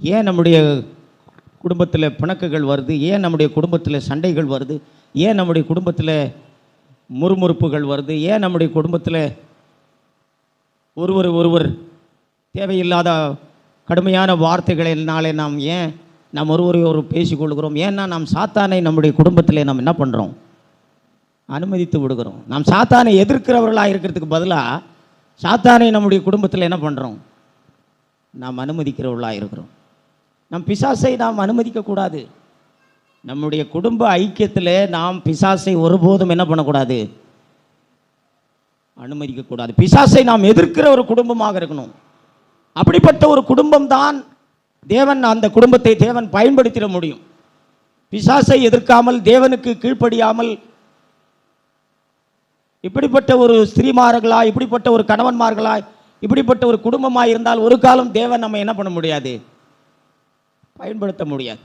ஏன் நம்முடைய குடும்பத்தில் பிணக்குகள் வருது? ஏன் நம்முடைய குடும்பத்தில் சண்டைகள் வருது? ஏன் நம்முடைய குடும்பத்தில் முறுமுறுப்புகள் வருது? ஏன் நம்முடைய குடும்பத்தில் ஒருவர் தேவையில்லாத கடுமையான வார்த்தைகளினாலே நாம் ஒருவரை பேசிக்கொள்கிறோம்? ஏன்னா நாம் சாத்தானை நம்முடைய குடும்பத்தில் நாம் என்ன பண்ணுறோம்? அனுமதித்து விடுகிறோம். நாம் சாத்தானை எதிர்க்கிறவர்களாக இருக்கிறதுக்கு பதிலாக சாத்தானை நம்முடைய குடும்பத்தில் என்ன பண்ணுறோம்? நாம் அனுமதிக்கிறவர்களாக இருக்கிறோம். நம் பிசாசை நாம் அனுமதிக்கக்கூடாது. நம்முடைய குடும்ப ஐக்கியத்தில் நாம் பிசாசை ஒருபோதும் என்ன பண்ணக்கூடாது? அனுமதிக்கக்கூடாது. பிசாசை நாம் எதிர்க்கிற ஒரு குடும்பமாக இருக்கணும். அப்படிப்பட்ட ஒரு குடும்பம்தான் தேவன், அந்த குடும்பத்தை தேவன் பயன்படுத்திட முடியும். பிசாசை எதிர்க்காமல், தேவனுக்கு கீழ்ப்படியாமல், இப்படிப்பட்ட ஒரு ஸ்திரீமார்களா, இப்படிப்பட்ட ஒரு கணவன்மார்களா, இப்படிப்பட்ட ஒரு குடும்பமாக இருந்தால் ஒரு காலம் தேவன் நம்ம என்ன பண்ண முடியாது? பயன்படுத்த முடியாது.